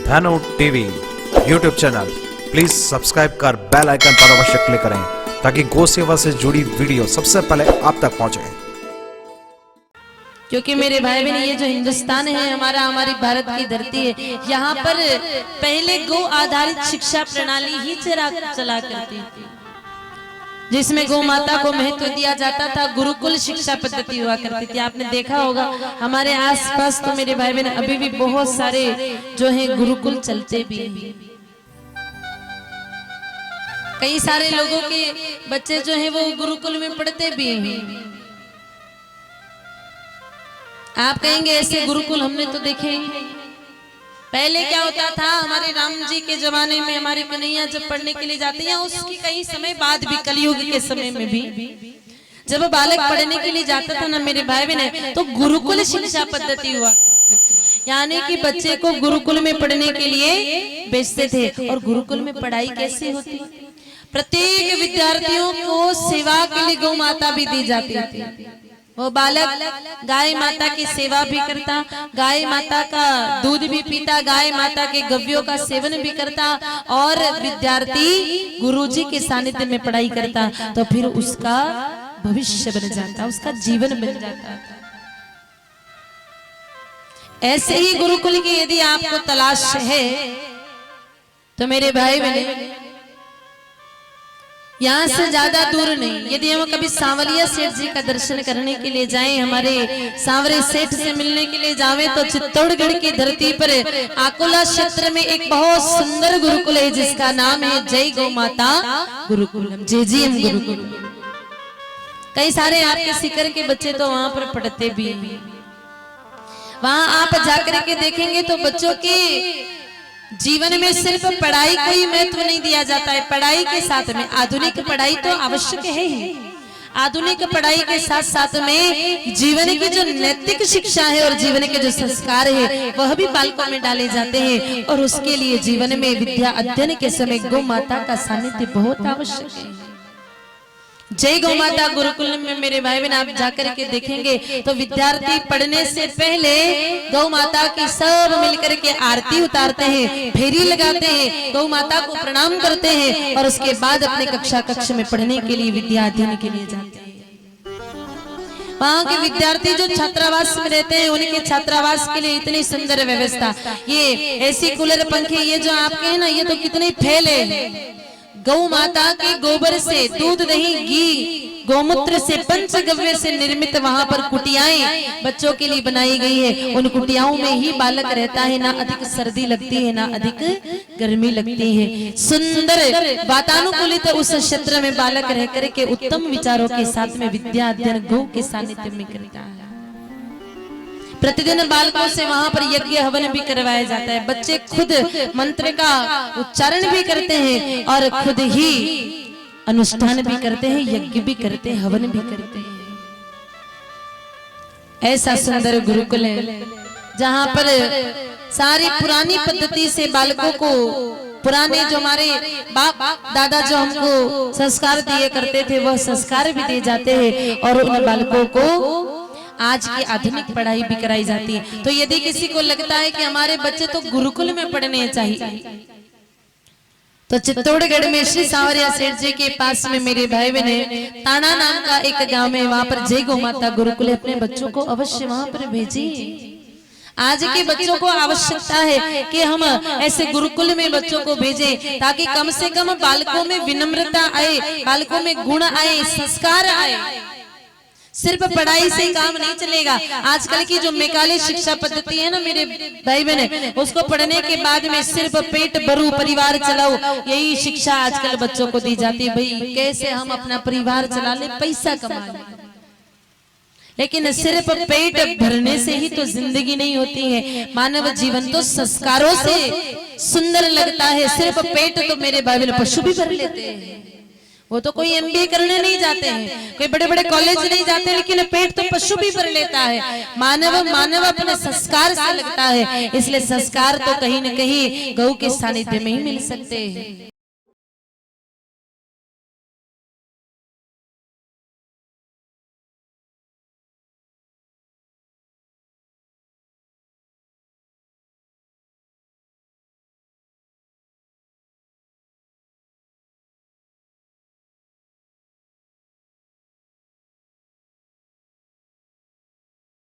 धनु TV YouTube channel please subscribe कर bell icon पर अवश्य क्लिक करें ताकि गौ सेवा से जुड़ी वीडियो सबसे पहले आप तक पहुंचे। क्योंकि मेरे भाई बहन ये जो हिंदुस्तान है हमारी भारत की धरती है, यहाँ पर पहले गौ आधारित शिक्षा प्रणाली ही चला करती थी, जिसमें गौ माता को महत्व दिया जाता था। गुरुकुल शिक्षा पद्धति हुआ करती थी। आपने देखा होगा हमारे आसपास तो मेरे भाई बहन अभी भी बहुत सारे जो है गुरुकुल चलते भी हैं। कई सारे लोगों के बच्चे जो हैं वो गुरुकुल में पढ़ते भी हैं। आप कहेंगे ऐसे गुरुकुल हमने तो देखे ही नहीं। पहले क्या होता था, हमारे राम जी के जमाने में हमारे कन्हैया जब पढ़ने के लिए जाते हैं, उसकी कई समय बाद भी कलयुग के समय में भी जब बालक पढ़ने के लिए जाता था ना मेरे भाई बहन, तो गुरुकुल शिक्षा पद्धति हुआ, यानी कि बच्चे को गुरुकुल में पढ़ने के लिए भेजते थे। और गुरुकुल में पढ़ाई कैसे होती, प्रत्येक विद्यार्थियों को सेवा के लिए गौ माता भी दी जाती थी। वो बालक गाय माता की सेवा भी करता, गाय माता का दूध भी पीता, गाय माता के गव्यों का सेवन भी करता, और विद्यार्थी गुरुजी के सानिध्य में पढ़ाई करता, तो फिर उसका भविष्य बन जाता, उसका जीवन बन जाता। ऐसे ही गुरुकुल की यदि आपको तलाश है तो मेरे भाई बहन यहाँ से ज्यादा दूर नहीं, यदि हम कभी सांवरिया सेठ जी का दर्शन करने के लिए जाएं, हमारे सांवरे सेठ से मिलने के लिए जावें, तो चित्तौड़गढ़ की धरती पर आकोला क्षेत्र में एक बहुत सुंदर गुरुकुल है जिसका नाम है जय गौ माता गुरुकुलम, JGM गुरुकुल। कई सारे आपके सीकर के बच्चे तो वहां पर पढ़ते भी हैं। वहां आप जाकर के देखेंगे तो बच्चों के जीवन में सिर्फ पढ़ाई को ही महत्व नहीं दिया जाता है, पढ़ाई के साथ में आधुनिक पढ़ाई तो आवश्यक है ही, आधुनिक पढ़ाई के साथ साथ में जीवन की जो नैतिक शिक्षा है और जीवन के जो संस्कार है वह भी बालकों में डाले जाते हैं। और उसके लिए जीवन में विद्या अध्ययन के समय गौ माता का सानिध्य बहुत आवश्यक है। जय गौ माता गुरुकुल में मेरे भाई बहन आप जाकर के देखेंगे तो विद्यार्थी पढ़ने से पहले गौ माता की सब मिलकर के आरती उतारते हैं, फेरी लगाते हैं, गौ माता को प्रणाम करते हैं, और उसके बाद अपने कक्ष में पढ़ने के लिए विद्या अध्ययन के लिए जाते हैं। वहाँ के विद्यार्थी जो छात्रावास में रहते हैं उनके छात्रावास के लिए इतनी सुंदर व्यवस्था, ये ऐसी कूलर पंखे ये जो आपके हैं ना, ये तो कितने फैले गौ माता के गोबर से, दूध दही घी गोमूत्र से, पंचगव्य से निर्मित वहां पर कुटियाएं बच्चों के लिए बनाई गई है। उन कुटियाओं में ही बालक रहता है, ना अधिक सर्दी लगती है ना अधिक गर्मी लगती है। सुंदर वातानुकूलित उस क्षेत्र में बालक रह करके उत्तम विचारों के साथ में विद्या अध्ययन गौ के सानिध्य में करता है। प्रतिदिन बालकों से वहां पर यज्ञ हवन भी करवाया जाता है। बच्चे खुद मंत्र का उच्चारण भी करते हैं और खुद ही अनुष्ठान भी करते हैं, यज्ञ भी करते हैं, हवन भी करते हैं। ऐसा सुंदर गुरुकुल है जहां पर सारी पुरानी पद्धति से बालकों को, पुराने जो हमारे बाप दादा जो हमको संस्कार दिए करते थे वह संस्कार भी दिए जाते हैं, और उन बालकों को आज की आधुनिक पढ़ाई भी कराई जाती है। तो यदि किसी को लगता है कि हमारे बच्चे तो गुरुकुल में पढ़ने चाहिए, तो चित्तौड़गढ़ में श्री सांवरिया सेठ जी के पास में मेरे भाई बहन ताना नाम का एक गांव है, वहां पर जय गौ माता गुरुकुल, अपने बच्चों को अवश्य वहां पर भेजिए। आज के बच्चों को आवश्यकता है कि हम ऐसे गुरुकुल में बच्चों को भेजें ताकि कम से कम बालकों में विनम्रता आए, बालकों में गुण आए, संस्कार आए। सिर्फ पढ़ाई से काम नहीं चलेगा। आजकल की जो मैकाले शिक्षा पद्धति है ना मेरे भाई बहन, उसको पढ़ने के बाद में सिर्फ पेट भरो परिवार चलाओ, यही शिक्षा आजकल बच्चों को दी जाती है। भाई कैसे हम अपना परिवार चला ले, पैसा कमा ले, लेकिन सिर्फ पेट भरने से ही तो जिंदगी नहीं होती है। मानव जीवन तो संस्कारों से सुंदर लगता है। सिर्फ पेट तो मेरे भाई बहन पशु भी भर लेते हैं, वो तो कोई MBA करने नहीं जाते हैं, कोई बड़े बड़े कॉलेज नहीं जाते, लेकिन पेट तो पशु भी भर लेता है। मानव अपने संस्कार से लगता है, इसलिए संस्कार तो कहीं न कहीं गौ के सानिध्य में ही मिल सकते हैं।